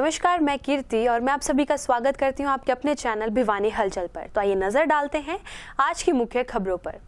नमस्कार, मैं कीर्ति और मैं आप सभी का स्वागत करती हूं आपके अपने चैनल भिवानी हलचल पर। तो आइए नजर डालते हैं आज की मुख्य खबरों पर।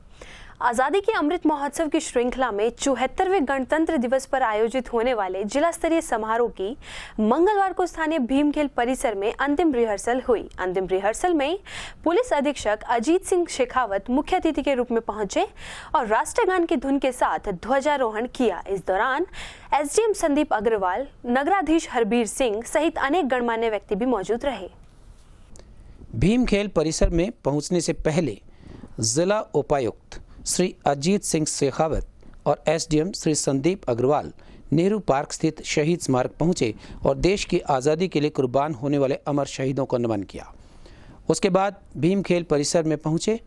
आज़ादी के अमृत महोत्सव की श्रृंखला में 74वें गणतंत्र दिवस पर आयोजित होने वाले जिला स्तरीय समारोह की मंगलवार को स्थानीय भीमखेल परिसर में अंतिम रिहर्सल हुई। अंतिम रिहर्सल में पुलिस अधीक्षक अजीत सिंह शेखावत मुख्य अतिथि के रूप में पहुंचे और राष्ट्रगान की धुन के साथ ध्वजारोहण किया। इस दौरान एसडीएम संदीप अग्रवाल, नगराधीश हरबीर सिंह सहित अनेक गणमान्य व्यक्ति भी मौजूद रहे। भीमखेल परिसर में पहुंचने से पहले जिला उपायुक्त श्री अजीत सिंह शेखावत और एसडीएम श्री संदीप अग्रवाल नेहरू पार्क स्थित शहीद स्मारक पहुंचे और देश की आज़ादी के लिए कुर्बान होने वाले अमर शहीदों को नमन किया। उसके बाद भीमखेल परिसर में पहुंचे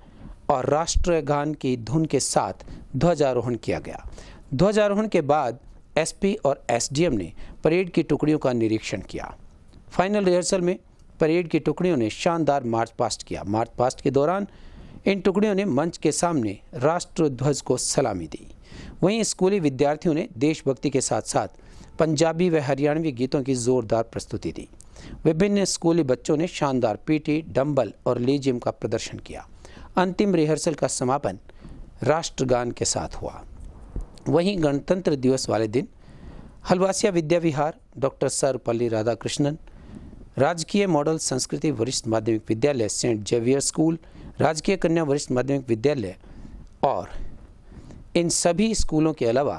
और राष्ट्रगान की धुन के साथ ध्वजारोहण किया गया। ध्वजारोहण के बाद एसपी और एसडीएम ने परेड की टुकड़ियों का निरीक्षण किया। फाइनल रिहर्सल में परेड की टुकड़ियों ने शानदार मार्च पास्ट किया। मार्च पास्ट के दौरान इन टुकड़ियों ने मंच के सामने राष्ट्र ध्वज को सलामी दी। वहीं स्कूली विद्यार्थियों ने देशभक्ति के साथ साथ पंजाबी व हरियाणवी गीतों की जोरदार प्रस्तुति दी। विभिन्न स्कूली बच्चों ने शानदार पीटी, डंबल और लेजियम का प्रदर्शन किया। अंतिम रिहर्सल का समापन राष्ट्रगान के साथ हुआ। वहीं गणतंत्र दिवस वाले दिन हलवासिया विद्या विहार, डॉक्टर सर्वपल्ली राधाकृष्णन, राजकीय मॉडल संस्कृति वरिष्ठ माध्यमिक विद्यालय, सेंट जेवियर स्कूल, राजकीय कन्या वरिष्ठ माध्यमिक विद्यालय और इन सभी स्कूलों के अलावा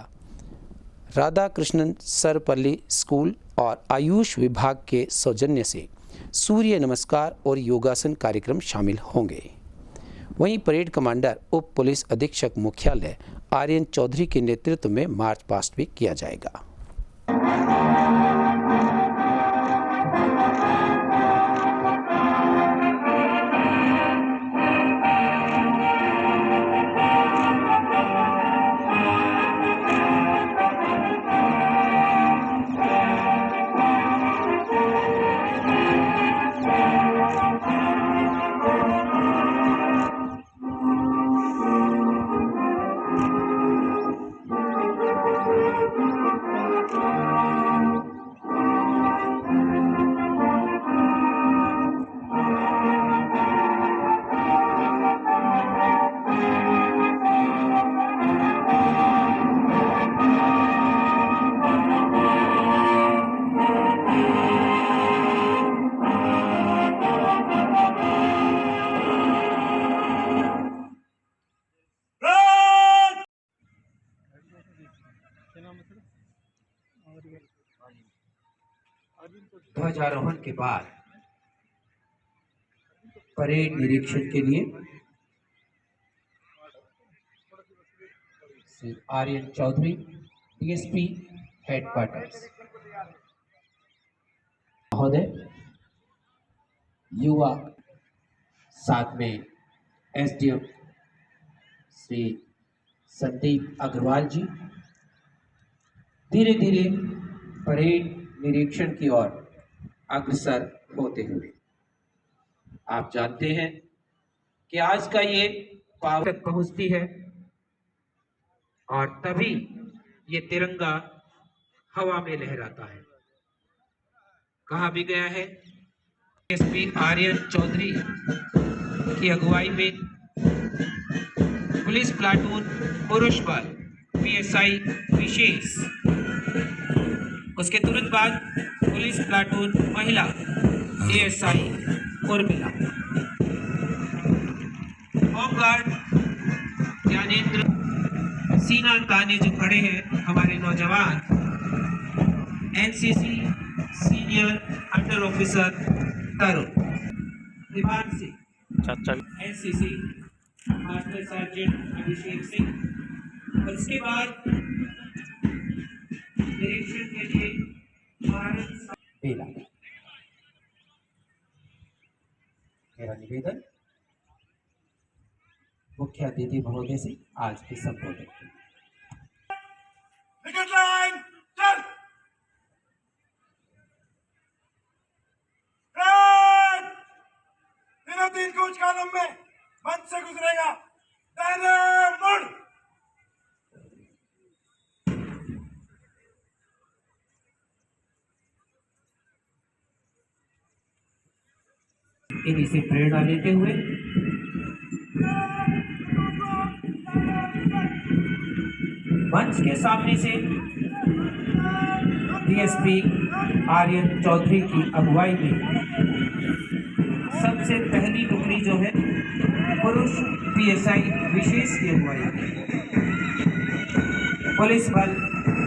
राधाकृष्णन सर्वपल्ली स्कूल और आयुष विभाग के सौजन्य से सूर्य नमस्कार और योगासन कार्यक्रम शामिल होंगे। वहीं परेड कमांडर उप पुलिस अधीक्षक मुख्यालय आर्यन चौधरी के नेतृत्व में मार्च पास्ट भी किया जाएगा। 'ध्वजारोहण के बाद परेड निरीक्षण के लिए श्री आर्यन चौधरी, डीएसपी हेडक्वार्टर्स महोदय, युवा, साथ में एसडीएम श्री संदीप अग्रवाल जी धीरे धीरे परेड निरीक्षण की ओर अग्रसर होते हुए, आप जानते हैं कि आज का ये पावन तक पहुंचती है और तभी ये तिरंगा हवा में लहराता है। कहा भी गया है एसपी आर्यन चौधरी की अगुवाई में पुलिस प्लाटून पुरुष बल पीएसआई विशेष, उसके तुरंत बाद पुलिस प्लाटून महिला एएसआई उर्मिला, होमगार्ड ज्ञानेंद्र, सीना ताने जो खड़े हैं हमारे नौजवान, एनसीसी सीनियर अंडर ऑफिसर तरुण, Diwan Singh, NCC master sergeant Abhishek Singh. और इसके बाद निरीक्षण के लिए मेरा निवेदन मुख्य अतिथि महोदय से आज के संबोधन की। तीन कूच कालम में मंच से गुजरेगा। मुड़ इन्हीं से प्रेरणा लेते हुए मंच के सामने से डीएसपी आर्यन चौधरी की अगुवाई में सबसे पहली टुकड़ी जो है पुरुष पीएसआई विशेष की अगुवाई में पुलिस बल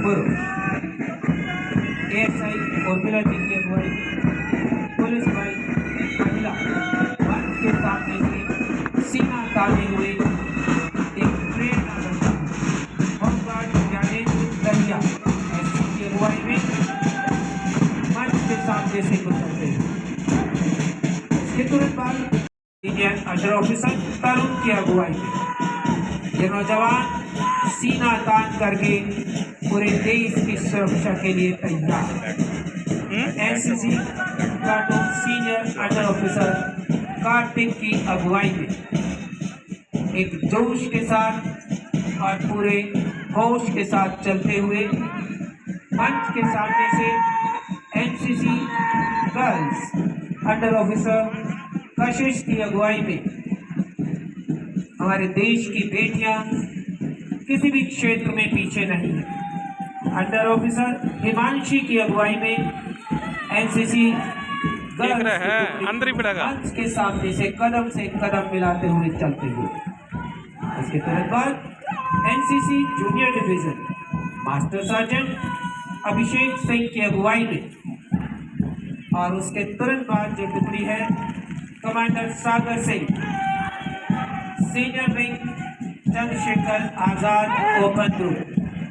पुरुष एएसआई उर्मिला जी की अगुवाई में पुलिस बल महिला मंच के सामने से सीना ताने हुए एक प्रेरणा होमगार्ड ज्ञानेंद्र दहिया एसपी की अगुवाई में मंच के सामने से गुजरते हैं। इसके तुरंत बाद इंडियन अंडर ऑफिसर तरुण की अगुवाई में ये नौजवान सीना तान करके पूरे देश की सुरक्षा के लिए तैयार। NCC platoon senior under officer Kartik की अगुवाई में एक जोश के साथ और पूरे होश के साथ चलते हुए मंच के सामने से एनसीसी गर्ल्स अंडर ऑफिसर कशिश की अगुवाई में हमारे देश की बेटियां किसी भी क्षेत्र में पीछे नहीं है। अंडर ऑफिसर हिमांशी की अगुवाई में एनसीसी अंदर ही पड़ेगा मंच के सामने से कदम मिलाते हुए चलते हुए। इसके तुरंत बाद NCC junior division master sergeant Abhishek Singh की अगुवाई में और उसके तुरंत बाद जो टुकड़ी है commander Sagar Singh senior wing Chandrashekhar Azad open group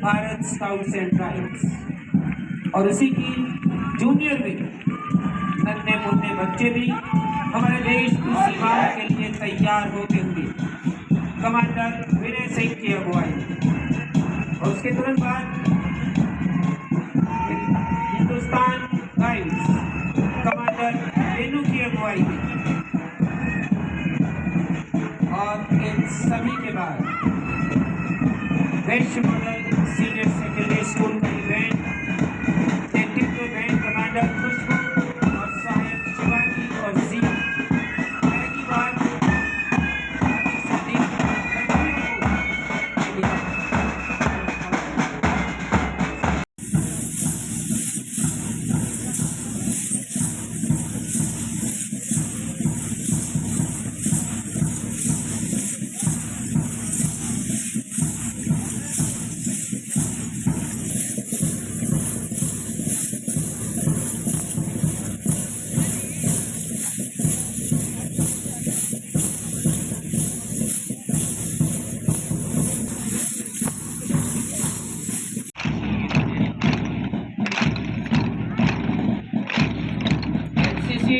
Bharat scouts and guides और उसी की जूनियर विंग नन्हे मुन्ने बच्चे भी हमारे देश की सीमाओं के लिए तैयार होते हुए कमांडर विनय सिंह की अगुवाई और उसके तुरंत बाद हिंदुस्तान गाइड्स कमांडर रेनू की अगुवाई में और इन सभी के बाद Vaishya model senior secondary school का इवेंट नेतृत्व बैंड कमांडर खुशबू और सहायक शिवानी और जी पहली बार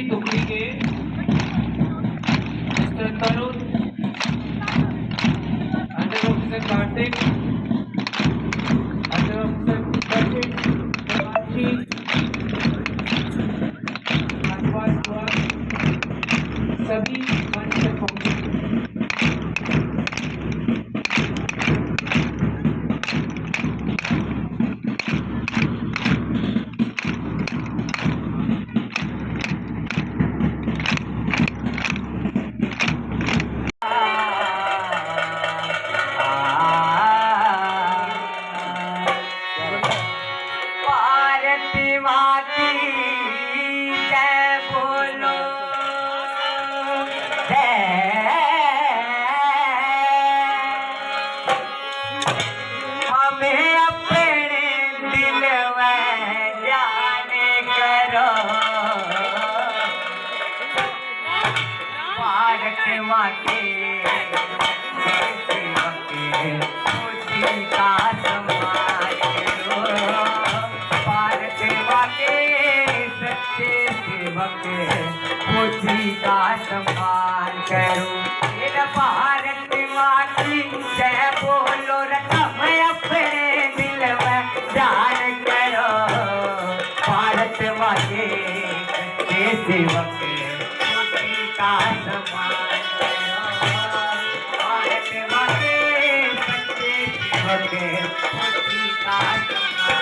टुकड़ी के mister Tarun under officer Kartik under officer Kashish Himanshi सभी मंच पर पहुंचे। का सम्मान करो भारत माँ की जय बोलो रतम अपने दिल में ध्यान करो भारत माँ के सेवक का सम्मान करो भारत माँ के सच्चे सेवक का सम्मान।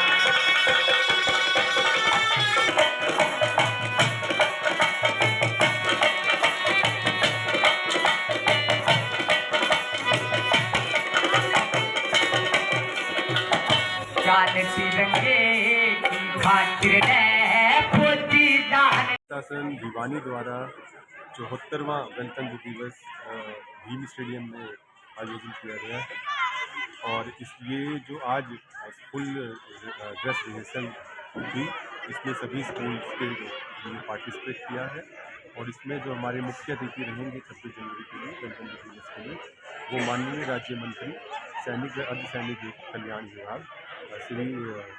तिरंगे की खातिर रे फौजी जान। शासन भिवानी द्वारा 74वां गणतंत्र दिवस भीम स्टेडियम में आयोजन किया गया है और ये जो आज फुल ड्रेस रिहर्सल थी, इसमें सभी स्कूल्स के ने पार्टिसिपेट किया है और इसमें जो हमारे मुख्य अतिथि रहेंगे 26 जनवरी के लिए गणतंत्र दिवस के लिए, वो माननीय राज्य मंत्री सैनिक व अर्धसैनिक कल्याण विभाग श्री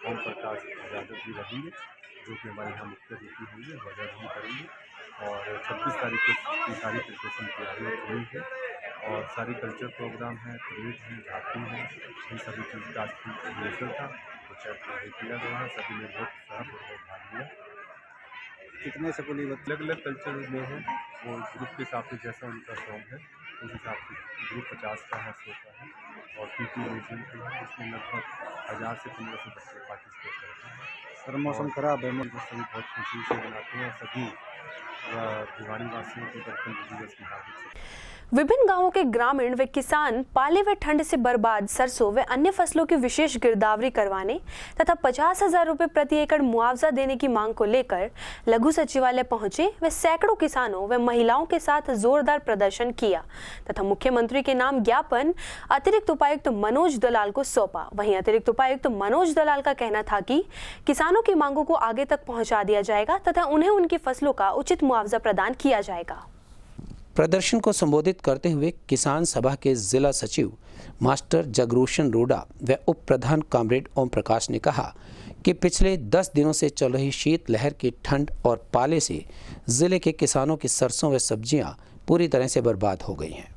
ओम प्रकाश यादव जी रहेंगे, जो कि हमारे यहाँ मुख्य अतिथि होंगे, ध्वजारोहण करेंगे और 26 तारीख को की सारी प्रिपरेशन तैयारियाँ हुई है और सारी कल्चर प्रोग्राम है, परेड है, झांकी है, इन सभी चीज़ का रिहर्सल था तो चैक किया गया है। सभी ने बहुत सराहपूर्वक भाग लिया। कितने स्कूली अलग अलग कल्चर में है, वो ग्रुप के हिसाब से जैसा उनका शौक है उस हिसाब से ग्रुप 50 का है, 100 का है और पीटी म्यूजियम का है, इसमें लगभग 1000 से 1500 बच्चे पार्टिसिपेट करते हैं। सर मौसम खराब है, सभी बहुत खुशी से मनाते हैं। सभी भिवानी वासियों को गणतंत्र दिवस की हार्दिक। विभिन्न गांवों के ग्रामीण व किसान पाले व ठंड से बर्बाद सरसों व अन्य फसलों की विशेष गिरदावरी करवाने तथा 50,000 रुपये प्रति एकड़ मुआवजा देने की मांग को लेकर लघु सचिवालय पहुंचे व सैकड़ों किसानों व महिलाओं के साथ जोरदार प्रदर्शन किया तथा मुख्यमंत्री के नाम ज्ञापन अतिरिक्त उपायुक्त मनोज दलाल को सौंपा। वहीं अतिरिक्त उपायुक्त मनोज दलाल का कहना था कि किसानों की मांगों को आगे तक पहुँचा दिया जाएगा तथा उन्हें उनकी फसलों का उचित मुआवजा प्रदान किया जाएगा। प्रदर्शन को संबोधित करते हुए किसान सभा के जिला सचिव मास्टर जगरूशन रोडा व उप प्रधान कामरेड ओम प्रकाश ने कहा कि पिछले 10 दिनों से चल रही शीतलहर की ठंड और पाले से जिले के किसानों की सरसों व सब्जियां पूरी तरह से बर्बाद हो गई हैं।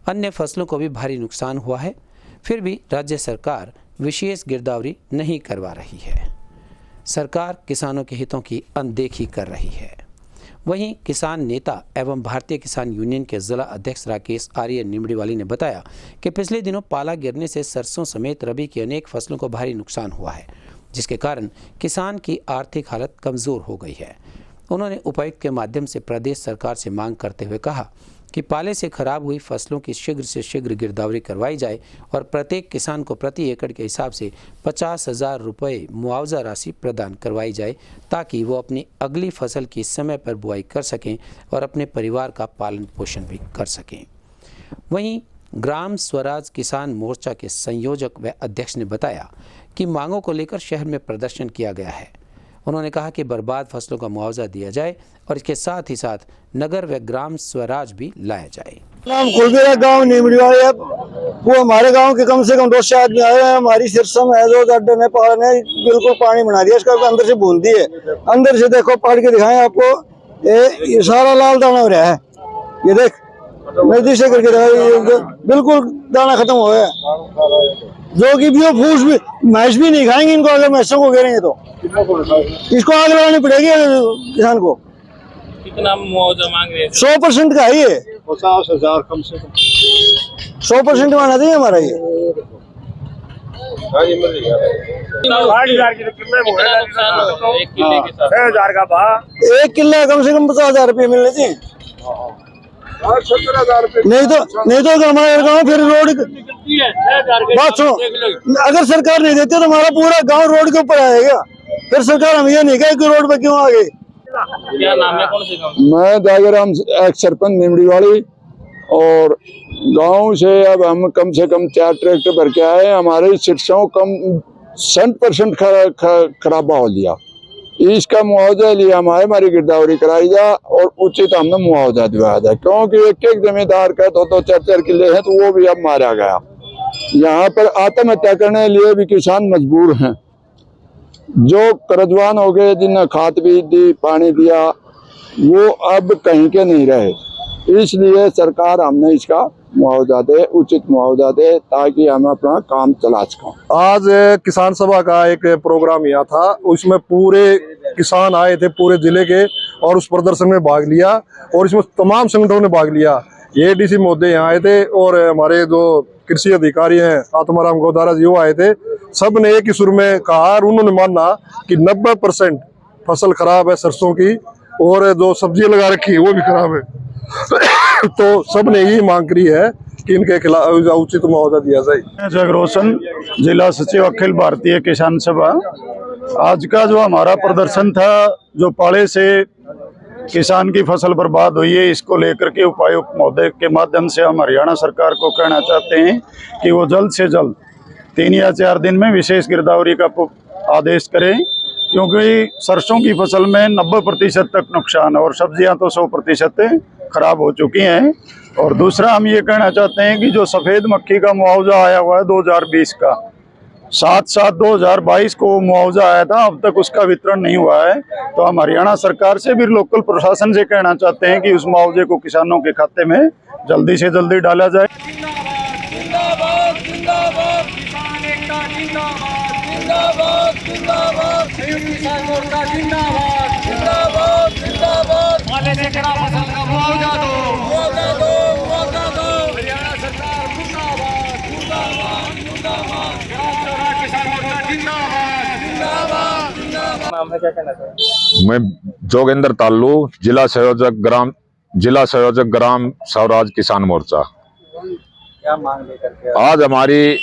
अन्य फसलों को भी भारी नुकसान हुआ है, फिर भी राज्य सरकार विशेष गिरदावरी नहीं करवा रही है। सरकार किसानों के हितों की अनदेखी कर रही है। वहीं किसान नेता एवं भारतीय किसान यूनियन के जिला अध्यक्ष राकेश आर्य निमड़ीवाली ने बताया कि पिछले दिनों पाला गिरने से सरसों समेत रबी की अनेक फसलों को भारी नुकसान हुआ है, जिसके कारण किसान की आर्थिक हालत कमज़ोर हो गई है। उन्होंने उपायुक्त के माध्यम से प्रदेश सरकार से मांग करते हुए कहा कि पाले से खराब हुई फसलों की शीघ्र से शीघ्र गिरदावरी करवाई जाए और प्रत्येक किसान को प्रति एकड़ के हिसाब से 50,000 रुपये मुआवजा राशि प्रदान करवाई जाए ताकि वो अपनी अगली फसल की समय पर बुआई कर सकें और अपने परिवार का पालन पोषण भी कर सकें। वहीं ग्राम स्वराज किसान मोर्चा के संयोजक व अध्यक्ष ने बताया कि मांगों को लेकर शहर में प्रदर्शन किया गया है। उन्होंने कहा कि बर्बाद फसलों का मुआवजा दिया जाए और इसके साथ ही साथ नगर व ग्राम स्वराज भी लाया जाए। नाम कुलबेरा गांव नीमड़ी वाले, वो हमारे गांव के कम से कम 200 आदमी आए हैं। हमारी सिरसा में जो गड्ढे में पहाड़ ने बिल्कुल पानी बना दिया, इसका अंदर से बूंद दी है। अंदर से देखो, पहाड़ के दिखाएं आपको, ये सारा लाल दाना हो रहा है। ये देख नजदीक से करके बिल्कुल दाना खत्म हो गया, जो कि भी फूस भी भैंस भी नहीं खाएंगे इनको। अगर भैंसों को घेरेंगे तो इसको आग लगानी पड़ेगी किसान को। कितना मुआवजा मांग रहे हैं? 100% का है ये, 50,000 कम से कम 100% माना चाहिए हमारा ये। एक किले कम से कम 50,000 रुपये मिलने चाहिए, नहीं तो हमारे गाँव फिर रोड बात सुनो, अगर सरकार नहीं देती तो हमारा पूरा गांव रोड के ऊपर आएगा। फिर सरकार हम ये नहीं कहे कि रोड पे क्यों आ गए। क्या नाम है, कौन से गाँव? मैं दागराम एक्स सरपंच निमड़ी वाली, और गांव से अब हम कम से कम 4 ट्रैक्टर भर के आए। हमारे सिरसों कम 100% खराबा हो लिया। इसका मुआवजा लिया हमारी गिरदावरी कराई जा और उचित हमने मुआवजा दिलाया जाए, क्योंकि एक जमींदार का 2-2 4-4 किले हैं तो वो भी अब मारा गया। यहाँ पर आत्महत्या करने के लिए भी किसान मजबूर हैं। जो कर्जवान हो गए, जिन्हें खाद बीज दी, पानी दिया, वो अब कहीं के नहीं रहे। इसलिए सरकार हमने इसका मुआवजा दे, उचित मुआवजा दे, ताकि हम अपना काम चला सकें। आज किसान सभा का एक प्रोग्राम यह था, उसमें पूरे किसान आए थे पूरे जिले के और उस प्रदर्शन में भाग लिया और इसमें तमाम संगठनों ने भाग लिया। एडीसी महोदय यहाँ आए थे और हमारे जो कृषि अधिकारी हैं आत्माराम गोदारा जी वो आए थे। सब ने एक ही सुर में कहा और उन्होंने माना कि 90% फसल खराब है सरसों की, और जो सब्जी लगा रखी है वो भी खराब है। तो सब ने यही मांग करी है कि इनके खिलाफ उचित मुआवजा दिया जाए। जगरोशन, जिला सचिव अखिल भारतीय किसान सभा। आज का जो हमारा प्रदर्शन था, जो पाले से किसान की फसल बर्बाद हुई है, इसको लेकर के उपायुक्त महोदय के माध्यम से हम हरियाणा सरकार को कहना चाहते हैं कि वो जल्द से जल्द 3 या 4 दिन में विशेष गिरदावरी का आदेश करें, क्योंकि सरसों की फसल में 90% तक नुकसान है और सब्जियां तो 100% खराब हो चुकी हैं। और दूसरा हम ये कहना चाहते हैं कि जो सफ़ेद मक्खी का मुआवजा आया हुआ है 2020 का, 7/7/2022 को मुआवजा आया था, अब तक उसका वितरण नहीं हुआ है। तो हम हरियाणा सरकार से भी लोकल प्रशासन से कहना चाहते हैं कि उस मुआवजे को किसानों के खाते में जल्दी से जल्दी डाला जाए। नाम है, क्या कहना चाहिए? मैं जोगेंद्र तालू, जिला संयोजक ग्राम स्वराज किसान मोर्चा। क्या मांग लेकर के? आज हमारी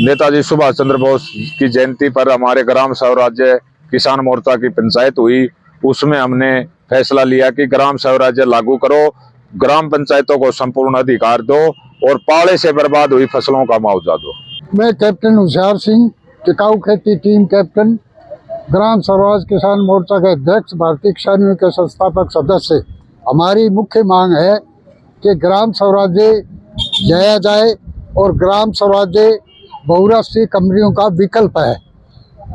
नेताजी सुभाष चंद्र बोस की जयंती पर हमारे ग्राम स्वराज्य किसान मोर्चा की पंचायत हुई। उसमें हमने फैसला लिया कि ग्राम स्वराज्य लागू करो, ग्राम पंचायतों को संपूर्ण अधिकार दो और पाले से बर्बाद हुई फसलों का मुआवजा दो। मैं कैप्टन होशियार सिंह, टिकाऊ खेती टीम कैप्टन, ग्राम स्वराज किसान मोर्चा के अध्यक्ष, भारतीय किसान यूनियन के संस्थापक सदस्य। हमारी मुख्य मांग है कि ग्राम स्वराज्य लाया जाए और ग्राम स्वराज्य बहुराष्ट्रीय कंपनियों का विकल्प है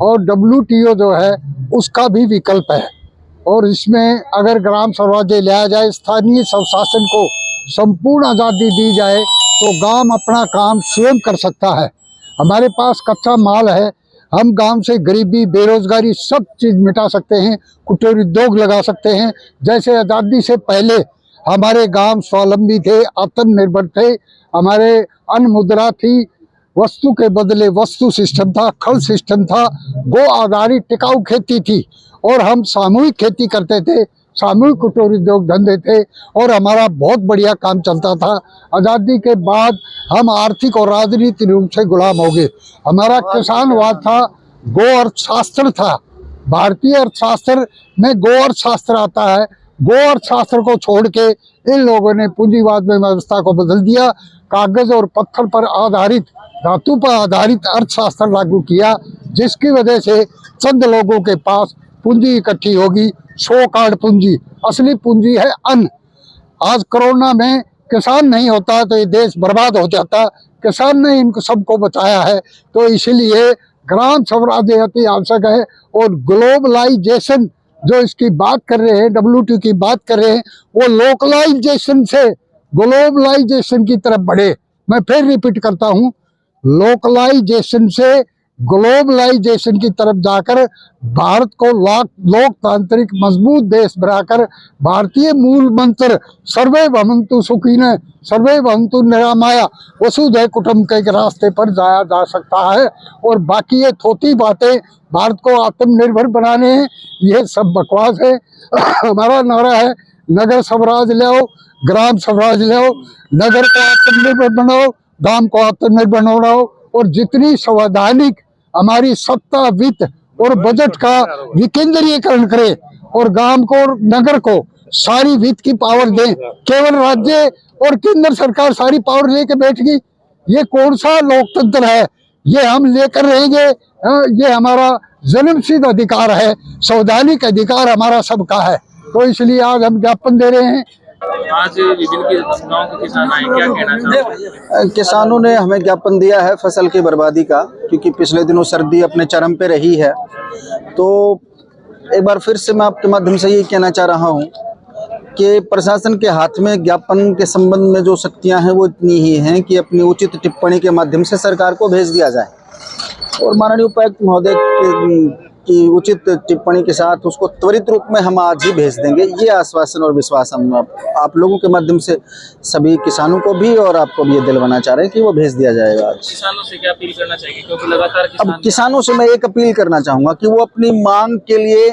और WTO जो है उसका भी विकल्प है। और इसमें अगर ग्राम स्वराज्य लाया जाए, स्थानीय स्वशासन को संपूर्ण आज़ादी दी जाए, तो गांव अपना काम स्वयं कर सकता है। हमारे पास कच्चा माल है, हम गांव से गरीबी, बेरोजगारी सब चीज़ मिटा सकते हैं, कुटीर उद्योग लगा सकते हैं। जैसे आज़ादी से पहले हमारे गांव स्वावलंबी थे, आत्मनिर्भर थे, हमारे अन्न मुद्रा थी, वस्तु के बदले वस्तु सिस्टम था, खल सिस्टम था, गो आधारित टिकाऊ खेती थी और हम सामूहिक खेती करते थे, सामूहिक कुटीर उद्योग धंधे थे और हमारा बहुत बढ़िया काम चलता था। आज़ादी के बाद हम आर्थिक और राजनीतिक रूप से गुलाम हो गए। हमारा किसानवाद था, गो अर्थशास्त्र था। भारतीय अर्थशास्त्र में गो अर्थशास्त्र आता है। गो अर्थशास्त्र को छोड़ के इन लोगों ने पूंजीवाद में व्यवस्था को बदल दिया, कागज और पत्थर पर आधारित, धातु पर आधारित अर्थशास्त्र लागू किया, जिसकी वजह से चंद लोगों के पास पूंजी इकट्ठी होगी, 100 कार्ड पूंजी। असली पूंजी है अन्न। आज कोरोना में किसान नहीं होता तो ये देश बर्बाद हो जाता। किसान ने इनको सबको बचाया है, तो इसलिए ग्राम स्वराज्य अति आवश्यक है। और ग्लोबलाइजेशन जो इसकी बात कर रहे हैं, WTO की बात कर रहे हैं, वो लोकलाइजेशन से ग्लोबलाइजेशन की तरफ बढ़े। मैं फिर रिपीट करता हूँ, लोकलाइजेशन से ग्लोबलाइजेशन की तरफ जाकर भारत को लोकतांत्रिक मजबूत देश बनाकर भारतीय मूल मंत्र सर्वे भवन्तु सुखिनः सर्वे भवन्तु निरामया वसुधैव कुटुम्बकम् के रास्ते पर जाया जा सकता है। और बाकी ये थोती बातें भारत को आत्मनिर्भर बनाने हैं, ये सब बकवास है। हमारा नारा है, नगर स्वराज लाओ, ग्राम स्वराज लाओ, नगर को आत्मनिर्भर बनाओ, गांव को आत्मनिर्भर बनाओ। और जितनी संवैधानिक हमारी सत्ता, वित्त और बजट का विकेंद्रीकरण करे और गांव को और नगर को सारी वित्त की पावर दें। केवल राज्य और केंद्र सरकार सारी पावर लेके बैठ गई, ये कौन सा लोकतंत्र है? ये हम लेकर रहेंगे। ये हमारा जन्मसिद्ध अधिकार है, संवैधानिक अधिकार हमारा सबका है। तो इसलिए आज हम ज्ञापन दे रहे हैं। आज विभिन्न गाँव के किसान आए, क्या कहना चाहते? किसानों ने हमें ज्ञापन दिया है फसल की बर्बादी का, क्योंकि पिछले दिनों सर्दी अपने चरम पे रही है। तो एक बार फिर से मैं आपके माध्यम से ये कहना चाह रहा हूँ कि प्रशासन के हाथ में ज्ञापन के संबंध में जो शक्तियाँ हैं वो इतनी ही हैं कि अपनी उचित टिप्पणी के माध्यम से सरकार को भेज दिया जाए और माननीय उपायुक्त महोदय की उचित टिप्पणी के साथ उसको त्वरित रूप में हम आज ही भेज देंगे। ये आश्वासन और विश्वास हम आप लोगों के माध्यम से सभी किसानों को भी और आपको भी ये दिलवाना चाह रहे हैं कि वो भेज दिया जाएगा आज। किसानों से क्या अपील करना चाहिए, क्योंकि लगातार अब किसानों से मैं एक अपील करना चाहूँगा कि वो अपनी मांग के लिए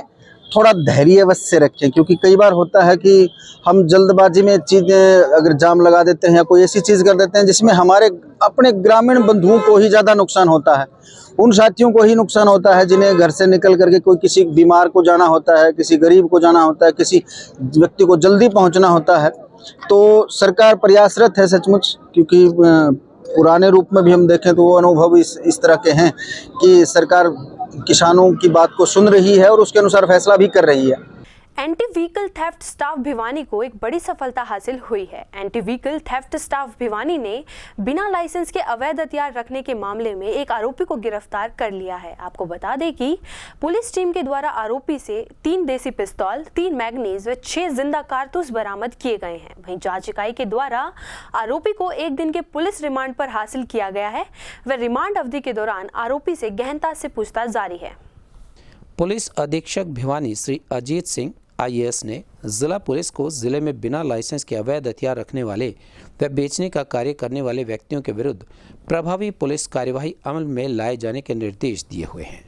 थोड़ा धैर्य अवश्य रखें, क्योंकि कई बार होता है कि हम जल्दबाजी में चीज़ें अगर जाम लगा देते हैं या कोई ऐसी चीज़ कर देते हैं जिसमें हमारे अपने ग्रामीण बंधुओं को ही ज़्यादा नुकसान होता है, उन साथियों को ही नुकसान होता है जिन्हें घर से निकल करके कोई किसी बीमार को जाना होता है, किसी गरीब को जाना होता है, किसी व्यक्ति को जल्दी पहुंचना होता है। तो सरकार प्रयासरत है सचमुच, क्योंकि पुराने रूप में भी हम देखें तो वो अनुभव इस तरह के हैं कि सरकार किसानों की बात को सुन रही है और उसके अनुसार फैसला भी कर रही है। Anti vehicle theft staff Bhiwani को एक बड़ी सफलता हासिल हुई है। Anti vehicle theft staff Bhiwani ने बिना लाइसेंस के अवैध हथियार रखने के मामले में एक आरोपी को गिरफ्तार कर लिया है। आपको बता दें कि पुलिस टीम के द्वारा आरोपी से 3 देसी पिस्तौल, 3 मैगनीज व 6 जिंदा कारतूस बरामद किए गए हैं। वहीं जांच इकाई के द्वारा आरोपी को 1 दिन के पुलिस रिमांड पर हासिल किया गया है व रिमांड अवधि के दौरान आरोपी से गहनता से पूछताछ जारी है। पुलिस अधीक्षक भिवानी श्री अजीत सिंह IAS ने जिला पुलिस को जिले में बिना लाइसेंस के अवैध हथियार रखने वाले व बेचने का कार्य करने वाले व्यक्तियों के विरुद्ध प्रभावी पुलिस कार्यवाही अमल में लाए जाने के निर्देश दिए हुए हैं।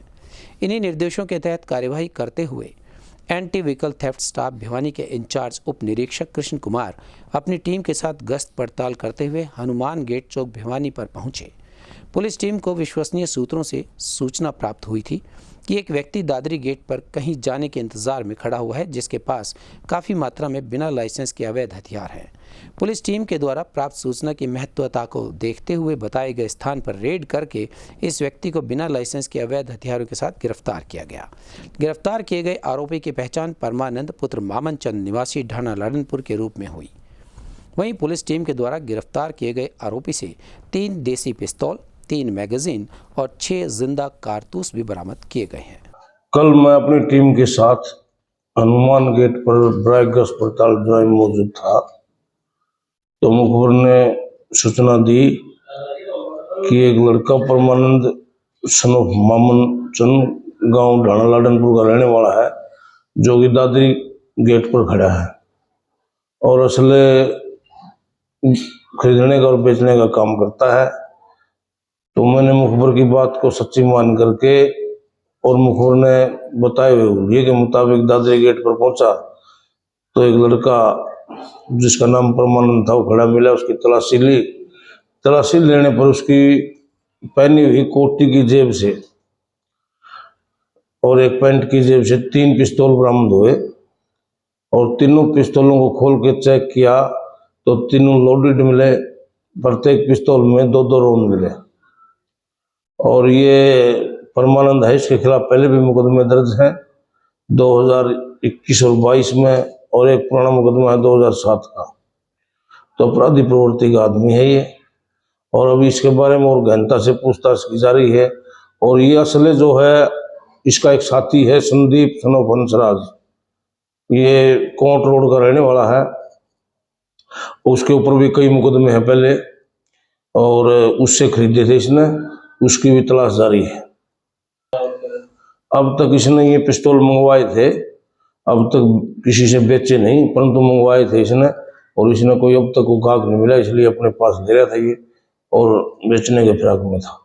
इन्हीं निर्देशों के तहत कार्यवाही करते हुए anti vehicle theft staff Bhiwani के इंचार्ज उप निरीक्षक कृष्ण कुमार अपनी टीम के साथ गश्त पड़ताल करते हुए हनुमान गेट चौक भिवानी पर पहुंचे। पुलिस टीम को विश्वसनीय सूत्रों से सूचना प्राप्त हुई थी कि एक व्यक्ति दादरी गेट पर कहीं जाने के इंतजार में खड़ा हुआ है, जिसके पास काफ़ी मात्रा में बिना लाइसेंस के अवैध हथियार हैं। पुलिस टीम के द्वारा प्राप्त सूचना की महत्वता को देखते हुए बताए गए स्थान पर रेड करके इस व्यक्ति को बिना लाइसेंस के अवैध हथियारों के साथ गिरफ्तार किया गया। गिरफ्तार किए गए आरोपी की पहचान परमानंद पुत्र मामन चंद निवासी ढाना लाडनपुर के रूप में हुई। वहीं पुलिस टीम के द्वारा गिरफ्तार किए गए आरोपी से 3 देसी पिस्तौल, 3 मैगजीन और 6 जिंदा कारतूस भी बरामद किए गए हैं। कल मैं अपनी टीम के साथ हनुमान गेट पर ड्राई गश्त पड़ताल ड्राइव मौजूद था, तो मुखबिर ने सूचना दी कि एक लड़का परमानंद सन ऑफ मामन चंद गांव ढाना लाडनपुर का रहने वाला है, जो कि दादरी गेट पर खड़ा है और असले खरीदने का और बेचने का काम करता है। तो मैंने मुखबिर की बात को सच्ची मान करके और मुखबिर ने बताए हुए के मुताबिक दादरी गेट पर पहुंचा तो एक लड़का जिसका नाम परमानंद था वो खड़ा मिला। उसकी तलाशी ली। तलाशी लेने पर उसकी पहनी हुई कोटी की जेब से और एक पैंट की जेब से 3 पिस्तौल बरामद हुए और तीनों पिस्तौलों को खोल के चेक किया तो तीनों लोडेड मिले। प्रत्येक पिस्तौल में 2-2 राउंड मिले और ये परमानंद है, इसके खिलाफ पहले भी मुकदमे दर्ज हैं 2021 और 22 में, और एक पुराना मुकदमा है 2007 का। तो अपराधी प्रवृत्ति का आदमी है ये, और अभी इसके बारे में और गहनता से पूछताछ की जा रही है। और ये असले जो है इसका एक साथी है संदीप सन ऑफ हंसराज, ये कोट रोड का रहने वाला है। उसके ऊपर भी कई मुकदमे हैं पहले और उससे खरीदे थे इसने, उसकी भी तलाश जारी है। अब तक इसने ये पिस्तौल मंगवाए थे, अब तक किसी से बेचे नहीं, परंतु मंगवाए थे इसने और इसने कोई अब तक को गाहक नहीं मिला, इसलिए अपने पास ले रहा था ये और बेचने के फिराक में था।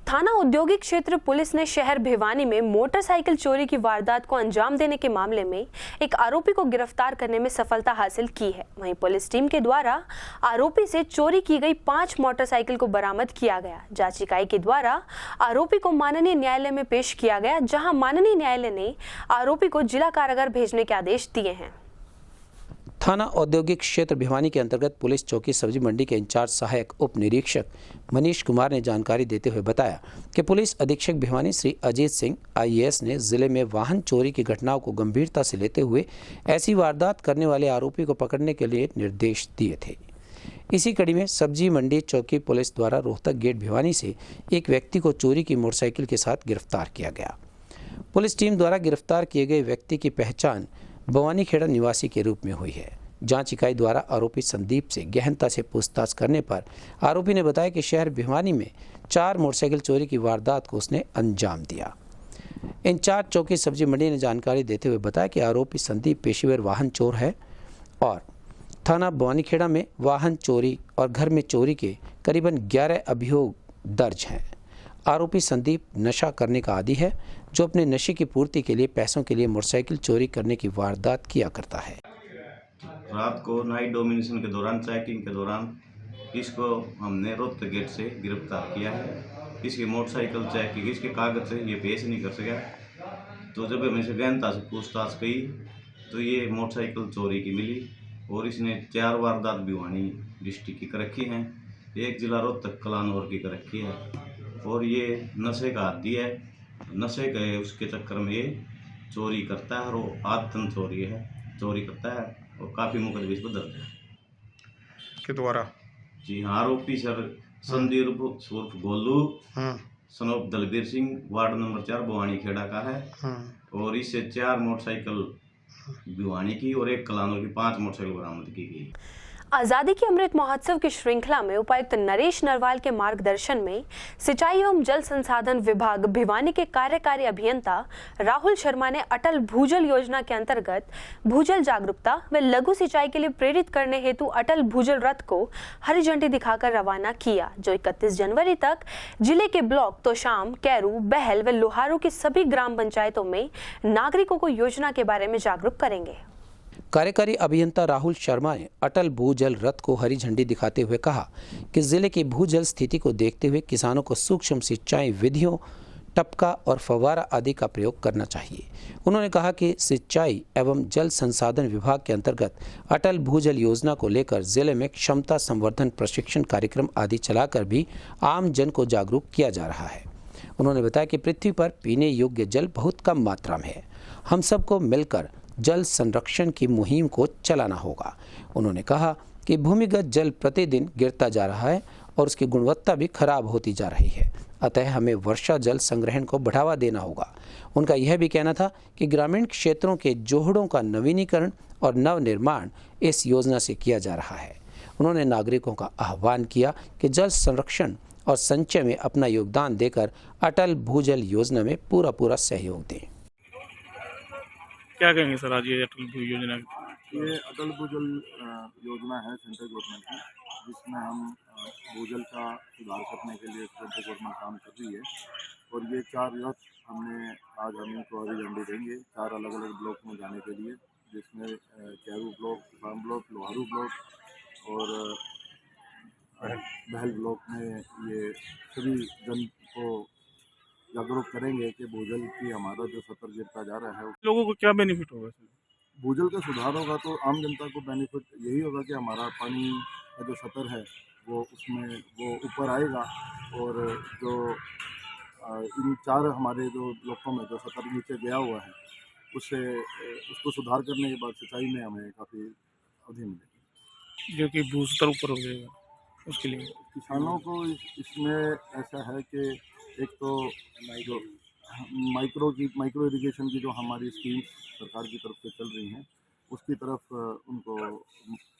थाना औद्योगिक क्षेत्र पुलिस ने शहर भिवानी में मोटरसाइकिल चोरी की वारदात को अंजाम देने के मामले में एक आरोपी को गिरफ्तार करने में सफलता हासिल की है। वहीं पुलिस टीम के द्वारा आरोपी से चोरी की गई 5 मोटरसाइकिल को बरामद किया गया। जांच इकाई के द्वारा आरोपी को माननीय न्यायालय में पेश किया गया, जहां माननीय न्यायालय ने आरोपी को जिला कारागार भेजने के आदेश दिए हैं। थाना औद्योगिक क्षेत्र भिवानी के अंतर्गत पुलिस चौकी सब्जी मंडी के इंचार्ज सहायक उप निरीक्षक मनीष कुमार ने जानकारी देते हुए बताया कि पुलिस अधीक्षक भिवानी श्री अजीत सिंह IAS ने जिले में वाहन चोरी की घटनाओं को गंभीरता से लेते हुए ऐसी वारदात करने वाले आरोपी को पकड़ने के लिए निर्देश दिए थे। इसी कड़ी में सब्जी मंडी चौकी पुलिस द्वारा रोहतक गेट भिवानी से एक व्यक्ति को चोरी की मोटरसाइकिल के साथ गिरफ्तार किया गया। पुलिस टीम द्वारा गिरफ्तार किए गए व्यक्ति की पहचान भवानी खेड़ा निवासी के रूप में हुई है। जांच इकाई द्वारा आरोपी संदीप से गहनता से पूछताछ करने पर आरोपी ने बताया कि शहर भिवानी में 4 मोटरसाइकिल चोरी की वारदात को उसने अंजाम दिया। इंचार्ज चौकी सब्जी मंडी ने जानकारी देते हुए बताया कि आरोपी संदीप पेशेवर वाहन चोर है और थाना भवानीखेड़ा में वाहन चोरी और घर में चोरी के करीबन 11 अभियोग दर्ज हैं। आरोपी संदीप नशा करने का आदी है, जो अपने नशे की पूर्ति के लिए पैसों के लिए मोटरसाइकिल चोरी करने की वारदात किया करता है। रात को नाइट डोमिनेशन के दौरान चेकिंग के दौरान इसको हमने रोहतक गेट से गिरफ्तार किया है। इसकी मोटरसाइकिल चेक की, इसके कागज से ये पेश नहीं कर सका। तो जब हमें से गहनता से पूछताछ की तो ये मोटरसाइकिल चोरी की मिली और इसने 4 वारदात भिवानी डिस्ट्रिक्ट की कर रखी हैं, 1 जिला रोहतक कलानौर की कर रखी है। और ये नशे का आदी है, नशे के उसके चक्कर में ये चोरी करता है और वो आत्म चोरी करता है और काफ़ी मुकदमे इस पर दर्ज है के द्वारा। जी हाँ, आरोपी सर संदीप उर्फ Golu son of Dalbir Singh, ward number 4 Bhiwani Khera का है। और इससे 4 मोटरसाइकिल भिवानी की और 1 कलानौर की 5 मोटरसाइकिल बरामद की गई। आजादी के अमृत महोत्सव की श्रृंखला में उपायुक्त नरेश नरवाल के मार्गदर्शन में सिंचाई एवं जल संसाधन विभाग भिवानी के कार्यकारी अभियंता राहुल शर्मा ने अटल भूजल योजना के अंतर्गत भूजल जागरूकता व लघु सिंचाई के लिए प्रेरित करने हेतु अटल भूजल रथ को हरी झंडी दिखाकर रवाना किया, जो 31 जनवरी तक जिले के ब्लॉक तोशाम, कैरू, बहल व लोहारू की सभी ग्राम पंचायतों में नागरिकों को योजना के बारे में जागरूक करेंगे। कार्यकारी अभियंता राहुल शर्मा ने अटल भूजल रथ को हरी झंडी दिखाते हुए कहा कि जिले की भूजल स्थिति को देखते हुए किसानों को सूक्ष्म सिंचाई विधियों, टपका और फव्वारा आदि का प्रयोग करना चाहिए। उन्होंने कहा कि सिंचाई एवं जल संसाधन विभाग के अंतर्गत अटल भूजल योजना को लेकर जिले में क्षमता संवर्धन प्रशिक्षण कार्यक्रम आदि चलाकर भी आम जन को जागरूक किया जा रहा है। उन्होंने बताया कि पृथ्वी पर पीने योग्य जल बहुत कम मात्रा में है, हम सबको मिलकर जल संरक्षण की मुहिम को चलाना होगा। उन्होंने कहा कि भूमिगत जल प्रतिदिन गिरता जा रहा है और उसकी गुणवत्ता भी खराब होती जा रही है, अतः हमें वर्षा जल संग्रहण को बढ़ावा देना होगा। उनका यह भी कहना था कि ग्रामीण क्षेत्रों के जोहड़ों का नवीनीकरण और नवनिर्माण इस योजना से किया जा रहा है। उन्होंने नागरिकों का आह्वान किया कि जल संरक्षण और संचय में अपना योगदान देकर अटल भूजल योजना में पूरा सहयोग दें। क्या कहेंगे सर आज ये अटल भूजल योजना? ये अटल भूजल योजना है सेंट्रल गवर्नमेंट की, जिसमें हम भूजल का सुधार करने के लिए सेंट्रल गवर्नमेंट काम कर रही है। और ये 4 रथ हमने आज हम इनको हरी झंडी देंगे 4 अलग-अलग ब्लॉक में जाने के लिए, जिसमें कैरू ब्लॉक, फार्म ब्लॉक, लोहारू ब्लॉक और बहल ब्लॉक में ये सभी जन को जागरूक करेंगे कि भूजल की हमारा जो स्तर गिरता जा रहा है, लोगों को क्या बेनिफिट होगा? भूजल का सुधार होगा तो आम जनता को बेनिफिट यही होगा कि हमारा पानी का जो स्तर है वो उसमें वो ऊपर आएगा। और जो इन 4 हमारे जो ब्लॉकों में जो स्तर नीचे गया हुआ है उससे उसको सुधार करने के बाद सिंचाई में हमें काफ़ी अवधि मिलेगी, जो कि भूस्तर ऊपर हो जाएगा। उसके लिए किसानों को इसमें ऐसा है कि एक तो जो माइक्रो इरिगेशन की जो हमारी स्कीम सरकार की तरफ से चल रही हैं उसकी तरफ उनको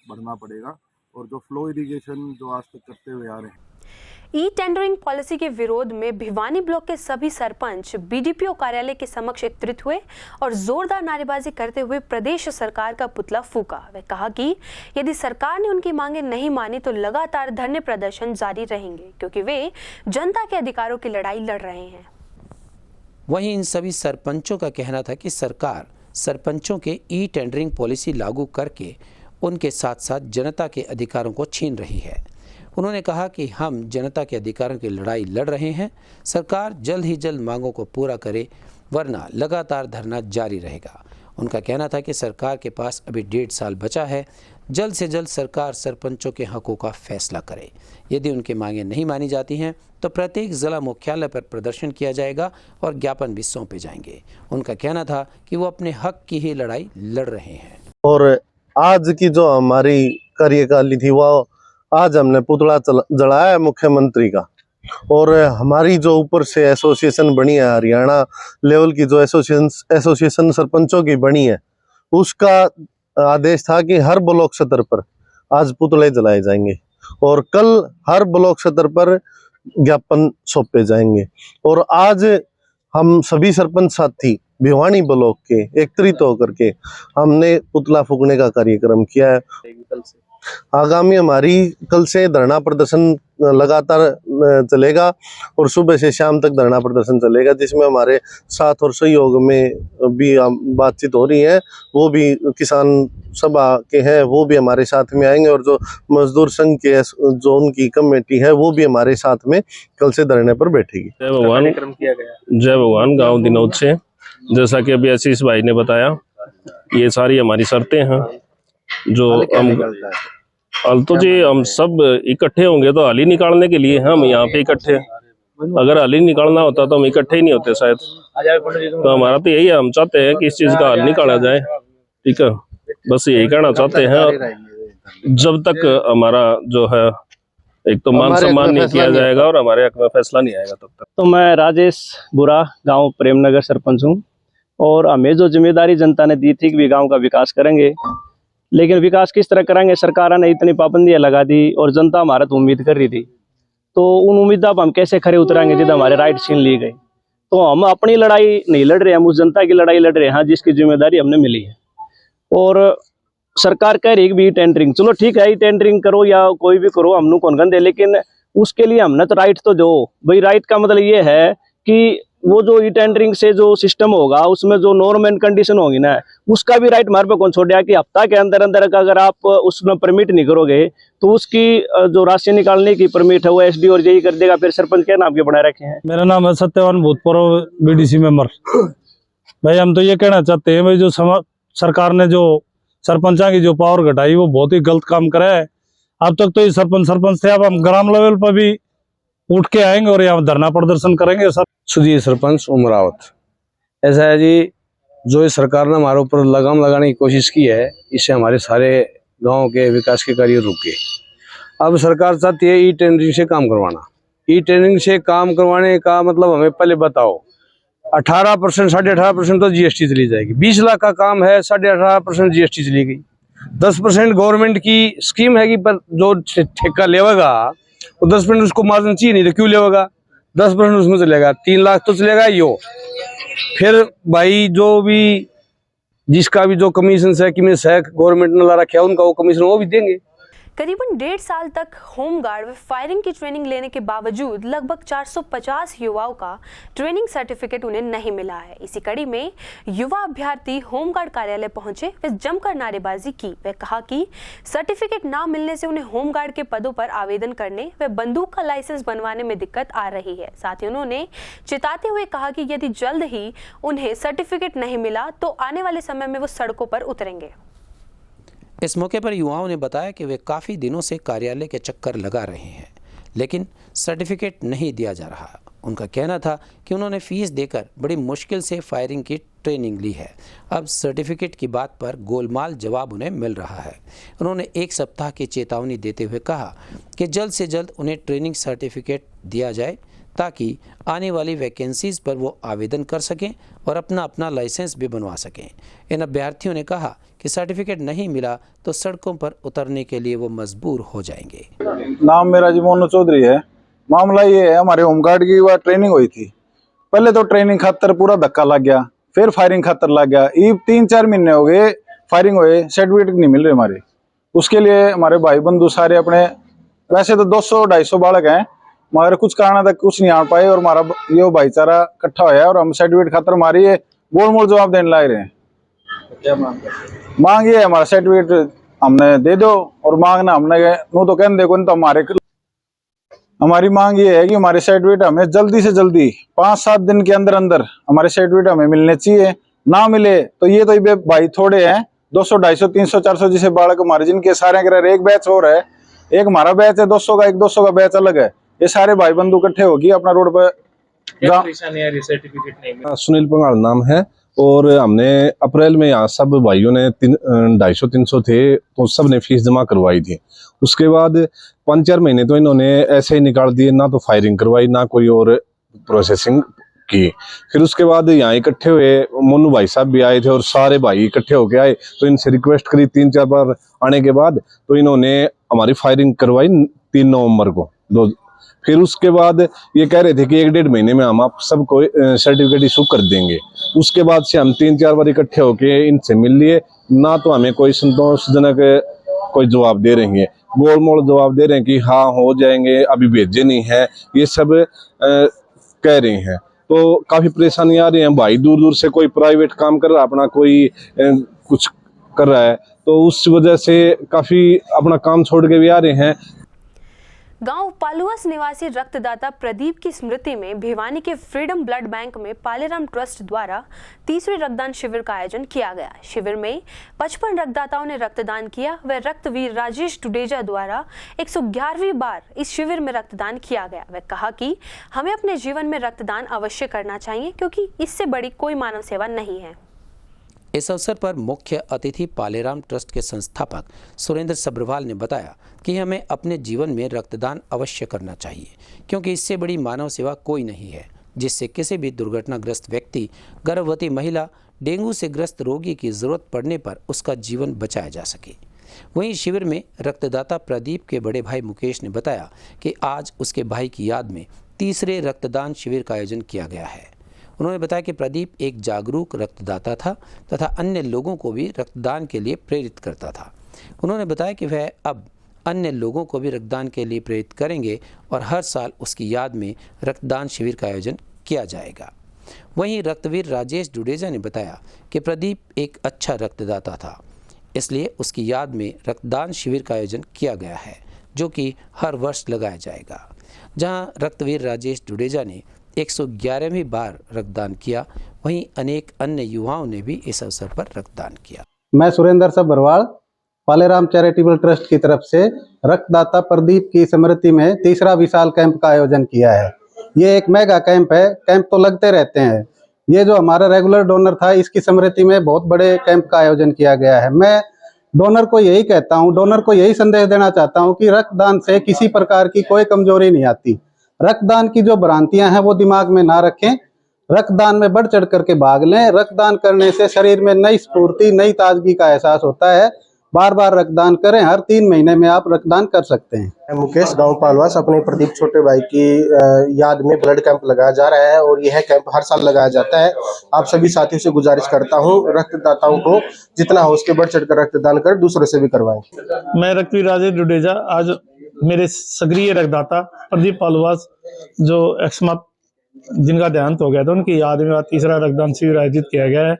बढ़ना पड़ेगा, और जो फ्लो इरिगेशन जो आज तक करते हुए आ रहे हैं। ई टेंडरिंग पॉलिसी के विरोध में भिवानी ब्लॉक के सभी सरपंच बीडीपीओ कार्यालय के समक्ष एकत्रित हुए और जोरदार नारेबाजी करते हुए प्रदेश सरकार का पुतला फूंका। वे कहा कि यदि सरकार ने उनकी मांगे नहीं मानी तो लगातार धरने प्रदर्शन जारी रहेंगे, क्योंकि वे जनता के अधिकारों की लड़ाई लड़ रहे हैं। वहीं इन सभी सरपंचों का कहना था कि सरकार सरपंचों के ई टेंडरिंग पॉलिसी लागू करके उनके साथ साथ जनता के अधिकारों को छीन रही है। उन्होंने कहा कि हम जनता के अधिकारों की लड़ाई लड़ रहे हैं, सरकार जल्द ही जल्द मांगों को पूरा करे, वरना लगातार धरना जारी रहेगा। उनका कहना था कि सरकार के पास अभी 1.5 साल बचा है, जल्द से जल्द सरकार सरपंचों के हकों का फैसला करे। यदि उनकी मांगें नहीं मानी जाती हैं तो प्रत्येक जिला मुख्यालय पर प्रदर्शन किया जाएगा और ज्ञापन भी सौंपे जाएंगे। उनका कहना था कि वो अपने हक की ही लड़ाई लड़ रहे हैं। और आज की जो हमारी कार्यकारिणी थी वो आज हमने पुतला जलाया मुख्यमंत्री का, और हमारी जो ऊपर से एसोसिएशन बनी है, हरियाणा लेवल की जो एसोसिएशन सरपंचों की बनी है, उसका आदेश था कि हर ब्लॉक स्तर पर आज पुतले जलाए जाएंगे और कल हर ब्लॉक स्तर पर ज्ञापन सौंपे जाएंगे। और आज हम सभी सरपंच साथी भिवानी ब्लॉक के एकत्रित होकर के हमने पुतला फूंकने का कार्यक्रम किया है। आगामी हमारी कल से धरना प्रदर्शन लगातार चलेगा और सुबह से शाम तक धरना प्रदर्शन चलेगा, जिसमें हमारे साथ और सहयोग में भी बातचीत हो रही है। वो भी किसान सभा के हैं, वो भी हमारे साथ में आएंगे और जो मजदूर संघ के जो उनकी कमेटी है वो भी हमारे साथ में कल से धरने पर बैठेगी। जय भगवान, जय भगवान। गाँव दिनोद से, जैसा कि अभी आशीष भाई ने बताया, ये सारी हमारी शर्तें हैं जो हल तो जी हम सब इकट्ठे होंगे तो हल ही निकालने के लिए हम यहाँ पे इकट्ठे हैं। अगर हल ही निकालना होता तो हम इकट्ठे ही नहीं होते शायद। तो हमारा तो यही है, हम चाहते हैं कि इस चीज का हल निकाला जाए। ठीक है, बस यही कहना चाहते हैं। जब तक हमारा जो है एक तो मान सम्मान नहीं किया जाएगा और हमारे हक में फैसला नहीं आएगा तब तक। तो मैं राजेश बुरा, गांव प्रेमनगर सरपंच हूँ और हमें जो जिम्मेदारी जनता ने दी थी कि भी गांव का विकास करेंगे, लेकिन विकास किस तरह करेंगे, सरकार ने इतनी पाबंदियां लगा दी और जनता हमारा तो उम्मीद कर रही थी। तो उन उम्मीदों पर हम कैसे खरे उतरेंगे जिधर हमारे राइट छीन ली गई। तो हम अपनी लड़ाई नहीं लड़ रहे, हम उस जनता की लड़ाई लड़ रहे हैं जिसकी जिम्मेदारी हमने मिली है। और सरकार कह रही है कि टेंडरिंग, चलो ठीक है, टेंडरिंग करो या कोई भी करो, हमने कौन गंदे, लेकिन उसके लिए हमने तो राइट तो दो भाई। राइट का मतलब ये है कि वो जो ई टेंडरिंग से जो सिस्टम होगा उसमें जो नॉर्म एंड कंडीशन होगी ना, उसका भी राइट हमारे पे कौन छोड़ दिया कि हफ्ता के अंदर अंदर अगर आप उसमें परमिट नहीं करोगे तो उसकी जो राशि निकालने की परमिट है वो एसडी और जेई कर देगा। फिर सरपंच क्या नाम के बनाए रखे हैं। मेरा नाम है सत्यवान, भूतपूर्व बीडीसी मेंबर। भाई हम तो ये कहना चाहते हैं भाई, जो सरकार ने जो सरपंचा की जो पावर घटाई वो बहुत ही गलत काम करा है। अब तक तो ये सरपंच थे, अब हम ग्राम लेवल पर भी उठ के आएंगे और यहाँ धरना प्रदर्शन करेंगे। सर सुधीर सरपंच उमरावत। ऐसा है जी, जो इस सरकार ने हमारे ऊपर लगाम लगाने की कोशिश की है, इससे हमारे सारे गांव के विकास के कार्य रुक गए। अब सरकार चाहती है ई टेंडरिंग से काम करवाना। ई टेंडरिंग से काम करवाने का मतलब हमें पहले बताओ, 18% 18.5% तो जीएसटी चली जाएगी। 20 लाख का काम है, 18.5% जीएसटी चली गई। 10% गवर्नमेंट की स्कीम है कि पर जो ठेका लेगा वो 10% उसको मार्जिन चाहिए, नहीं तो क्यों लेगा। 10% उसमें चलेगा, 3 लाख तो चलेगा यो। फिर भाई जो भी जिसका भी जो कमीशन है कि गवर्नमेंट ने ला रखा है, उनका वो कमीशन वो भी देंगे। करीबन 1.5 साल तक होमगार्ड व फायरिंग की ट्रेनिंग लेने के बावजूद लगभग 450 युवाओं का ट्रेनिंग सर्टिफिकेट उन्हें नहीं मिला है। इसी कड़ी में युवा अभ्यर्थी होमगार्ड कार्यालय पहुंचे व जमकर नारेबाजी की। वे कहा कि सर्टिफिकेट ना मिलने से उन्हें होमगार्ड के पदों पर आवेदन करने व बंदूक का लाइसेंस बनवाने में दिक्कत आ रही है। साथ ही उन्होंने चिताते हुए कहा कि यदि जल्द ही उन्हें सर्टिफिकेट नहीं मिला तो आने वाले समय में वो सड़कों पर उतरेंगे। इस मौके पर युवाओं ने बताया कि वे काफ़ी दिनों से कार्यालय के चक्कर लगा रहे हैं, लेकिन सर्टिफिकेट नहीं दिया जा रहा। उनका कहना था कि उन्होंने फ़ीस देकर बड़ी मुश्किल से फायरिंग की ट्रेनिंग ली है, अब सर्टिफिकेट की बात पर गोलमाल जवाब उन्हें मिल रहा है। उन्होंने 1 सप्ताह की चेतावनी देते हुए कहा कि जल्द से जल्द उन्हें ट्रेनिंग सर्टिफिकेट दिया जाए ताकि आने वाली वैकेंसीज़ पर वो आवेदन कर सकें और अपना लाइसेंस भी बनवा सकें। इन अभ्यर्थियों ने कहा कि सर्टिफिकेट नहीं मिला तो सड़कों पर उतरने के लिए वो मजबूर हो जाएंगे। नाम मेरा जी मोनू चौधरी है। मामला ये है, हमारे होमगार्ड की वह ट्रेनिंग हुई थी। पहले तो ट्रेनिंग खातर पूरा धक्का लग गया, फिर फायरिंग खातर लग गया। ये 3-4 महीने हो गए फायरिंग हुए, सर्टिफिकेट नहीं मिल रहे हमारे। उसके लिए हमारे भाई बंधु सारे अपने, वैसे तो 200-250 बालक हैं, मगर कुछ कारण तक कुछ नहीं आ पाए और हमारा ये भाईचारा इकट्ठा होया और हम सर्टिफिकेट खातर हमारी ये गोल मोल जवाब देने लग रहे हैं। क्या मांग ये है, हमारा सर्टिफिकेट हमने दे दो और मांगना हमने नो तो कहने देखो, तो हमारी मांग ये है कि हमारे सर्टिफिकेट हमें जल्दी से जल्दी 5-7 दिन के अंदर अंदर हमारे सर्टिफिकेट हमें मिलने चाहिए। ना मिले तो ये तो भाई थोड़े हैं, 200, 250, 300, 400 जैसे बालक हमारे जिनके सारे कर एक बैच हो रहा है, एक हमारा बैच है 200 का, एक 200 का बैच अलग है। ये सारे भाई बंधु इकट्ठे होगी अपना रोड पर। सुनील पंगाल नाम है और हमने अप्रैल में यहाँ सब भाइयों ने 250-300 थे तो सब ने फीस जमा करवाई थी। उसके बाद 5-4 महीने तो इन्होंने ऐसे ही निकाल दिए, ना तो फायरिंग करवाई ना कोई और प्रोसेसिंग की। फिर उसके बाद यहाँ इकट्ठे हुए, मोनू भाई साहब भी आए थे और सारे भाई इकट्ठे होके आए, तो इनसे रिक्वेस्ट करी 3-4 बार आने के बाद, तो इन्होंने हमारी फायरिंग करवाई 3 नवंबर को। फिर उसके बाद ये कह रहे थे कि 1-1.5 महीने में हम आप सबको सर्टिफिकेट इशू कर देंगे। उसके बाद से हम 3-4 बार इकट्ठे होके इनसे मिल लिए, ना तो हमें कोई संतोषजनक कोई जवाब दे रही हैं, गोल मोल जवाब दे रहे हैं कि हाँ हो जाएंगे, अभी भेजे नहीं है, ये सब कह रहे हैं। तो काफ़ी परेशानी आ रही है। भाई दूर दूर से कोई प्राइवेट काम कर रहा है अपना, कोई कुछ कर रहा है, तो उस वजह से काफ़ी अपना काम छोड़ के भी आ रहे हैं। गांव पालुआस निवासी रक्तदाता प्रदीप की स्मृति में भिवानी के फ्रीडम ब्लड बैंक में पालेराम ट्रस्ट द्वारा 30वें रक्तदान शिविर का आयोजन किया गया। शिविर में 55 रक्तदाताओं ने रक्तदान किया। वह रक्तवीर राजेश डुडेजा द्वारा 111वीं बार इस शिविर में रक्तदान किया गया। वह कहा कि हमें अपने जीवन में रक्तदान अवश्य करना चाहिए, क्योंकि इससे बड़ी कोई मानव सेवा नहीं है। इस अवसर पर मुख्य अतिथि पालेराम ट्रस्ट के संस्थापक सुरेंद्र सब्रवाल ने बताया कि हमें अपने जीवन में रक्तदान अवश्य करना चाहिए, क्योंकि इससे बड़ी मानव सेवा कोई नहीं है, जिससे किसी भी दुर्घटनाग्रस्त व्यक्ति, गर्भवती महिला, डेंगू से ग्रस्त रोगी की जरूरत पड़ने पर उसका जीवन बचाया जा सके। वहीं शिविर में रक्तदाता प्रदीप के बड़े भाई मुकेश ने बताया कि आज उसके भाई की याद में 3रे रक्तदान शिविर का आयोजन किया गया है। उन्होंने बताया कि प्रदीप एक जागरूक रक्तदाता था तथा अन्य लोगों को भी रक्तदान के लिए प्रेरित करता था। उन्होंने बताया कि वह अब अन्य लोगों को भी रक्तदान के लिए प्रेरित करेंगे और हर साल उसकी याद में रक्तदान शिविर का आयोजन किया जाएगा। वहीं रक्तवीर राजेश डुडेजा ने बताया कि प्रदीप एक अच्छा रक्तदाता था, इसलिए उसकी याद में रक्तदान शिविर का आयोजन किया गया है, जो कि हर वर्ष लगाया जाएगा। जहां रक्तवीर राजेश डुडेजा ने 111वीं बार रक्तदान किया, वहीं अनेक अन्य युवाओं ने भी इस अवसर पर रक्तदान किया। मैं सुरेंद्र सब्रवाल पालेराम चैरिटेबल ट्रस्ट की तरफ से रक्तदाता प्रदीप की स्मृति में 3रा विशाल कैंप का आयोजन किया है। ये एक मेगा कैंप है। कैंप तो लगते रहते हैं। ये जो हमारा रेगुलर डोनर था, इसकी स्मृति में बहुत बड़े कैंप का आयोजन किया गया है। मैं डोनर को यही कहता हूँ, डोनर को यही संदेश देना चाहता हूँ कि रक्तदान से किसी प्रकार की कोई कमजोरी नहीं आती। रक्तदान की जो भ्रांतियां हैं वो दिमाग में ना रखें। रक्तदान में बढ़ चढ़ करके भाग लें। रक्तदान करने से शरीर में नई स्फूर्ति, नई ताजगी का एहसास होता है। बार बार रक्तदान करें। हर 3 महीने में आप रक्तदान कर सकते हैं। मुकेश, गांव पालवास, अपने प्रदीप छोटे भाई की याद में ब्लड कैंप लगाया जा रहा है और यह कैंप हर साल लगाया जाता है। आप सभी साथियों से गुजारिश करता हूं, रक्तदाताओं को जितना हो उसके बढ़ चढ़कर रक्तदान कर दूसरों से भी करवाएं। मैं रक्तवीर राजेश डुडेजा, आज मेरे सक्रिय रक्तदाता प्रदीप पालवास जो एक्समत जिनका देहांत हो गया था, उनकी याद में 3रा रक्तदान शिविर आयोजित किया गया है।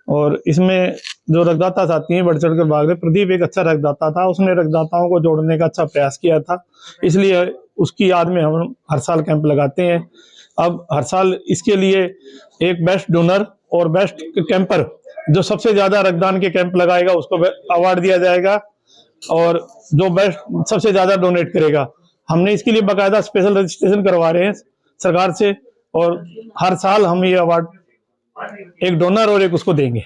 और इसमें जो रक्तदाता साथी हैं बढ़ चढ़ कर भाग रहे। प्रदीप एक अच्छा रक्तदाता था, उसने रक्तदाताओं को जोड़ने का अच्छा प्रयास किया था, इसलिए उसकी याद में हम हर साल कैंप लगाते हैं। अब हर साल इसके लिए एक बेस्ट डोनर और बेस्ट कैंपर, जो सबसे ज्यादा रक्तदान के कैंप लगाएगा उसको अवार्ड दिया जाएगा, और जो बेस्ट सबसे ज्यादा डोनेट करेगा, हमने इसके लिए बाकायदा स्पेशल रजिस्ट्रेशन करवा रहे हैं सरकार से, और हर साल हम ये अवार्ड एक डोनर और एक उसको देंगे।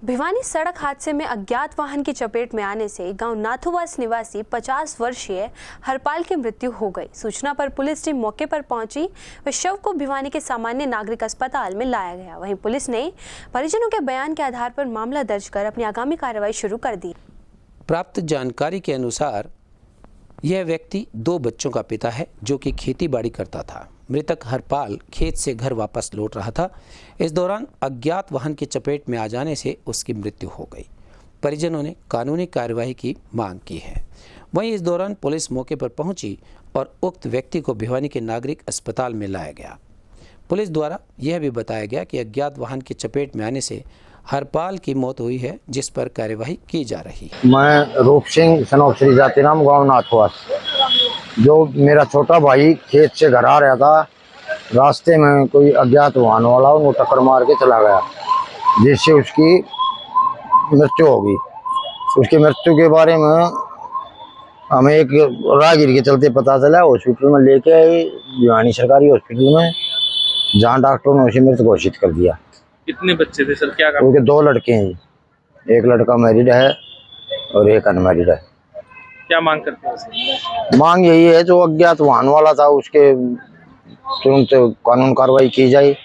भिवानी सड़क हादसे में अज्ञात वाहन की चपेट में आने से गांव नाथुवास निवासी 50 वर्षीय हरपाल की मृत्यु हो गई। सूचना पर पुलिस टीम मौके पर पहुंची व शव को भिवानी के सामान्य नागरिक अस्पताल में लाया गया। वहीं पुलिस ने परिजनों के बयान के आधार पर मामला दर्ज कर अपनी आगामी कार्रवाई शुरू कर दी। प्राप्त जानकारी के अनुसार यह व्यक्ति 2 बच्चों का पिता है, जो कि खेती बाड़ी करता था। मृतक हरपाल खेत से घर वापस लौट रहा था। इस दौरान अज्ञात वाहन की चपेट में आ जाने से उसकी मृत्यु हो गई। परिजनों ने कानूनी कार्यवाही की मांग की है। वहीं इस दौरान पुलिस मौके पर पहुंची और उक्त व्यक्ति को भिवानी के नागरिक अस्पताल में लाया गया। पुलिस द्वारा यह भी बताया गया कि अज्ञात वाहन की चपेट में आने से हरपाल की मौत हुई है, जिस पर कार्यवाही की जा रही है। मैं रूप सिंह सनोप श्री जातिराम, गाँव नाथवास। जो मेरा छोटा भाई खेत से घर आ रहा था, रास्ते में कोई अज्ञात वाहन वाला उनको टक्कर मार के चला गया, जिससे उसकी मृत्यु हो गई। उसकी मृत्यु के बारे में हमें एक राहगीर के चलते पता चला। हॉस्पिटल में लेके आए, भिवानी सरकारी हॉस्पिटल में, जहाँ डॉक्टरों ने उसे मृत घोषित कर दिया। कितने बच्चे थे सर, क्या काम? उनके 2 लड़के हैं, एक लड़का मैरिड है और एक अनमैरिड है। क्या मांग करते हैं? मांग यही है, जो अज्ञात वाहन वाला था उसके तुरंत कानून कार्रवाई की जाए।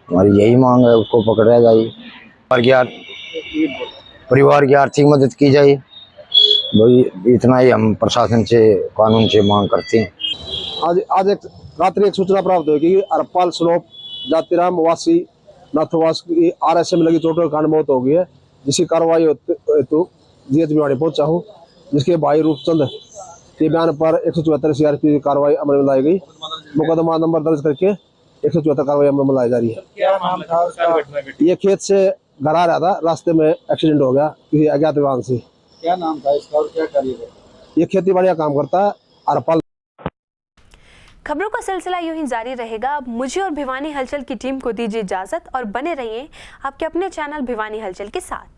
हमारी यही मांग है, उसको पकड़ा जाए, परिवार की आर्थिक मदद की जाए। भाई इतना ही हम प्रशासन से, कानून से मांग करते हैं। आज एक रात्रि एक सूचना प्राप्त हुई कि हरपाल सनोप जातिराम वासी नाथवास की RSM लगी चोटों के कारण मौत हो गई है, जिसकी कार्रवाई हेतु जीएच भिवाड़ी पहुंचा हूं, जिसके भाई रूपचंद के बयान पर 174 सीआरपी की कार्रवाई अमल में लाई गई। मुकदमा नंबर दर्ज करके 174 कार्रवाई अमल में लाई जा रही है। क्या नाम था उसका? ये खेत से घर आ रहा था, रास्ते में एक्सीडेंट हो गया किसी अज्ञात वाहन से। क्या नाम था इसका और क्या कार्य है? ये खेती बाड़ी का काम करता है। अरपल खबरों का सिलसिला यूं ही जारी रहेगा। अब मुझे और भिवानी हलचल की टीम को दीजिए इजाजत और बने रहिए आपके अपने चैनल भिवानी हलचल के साथ।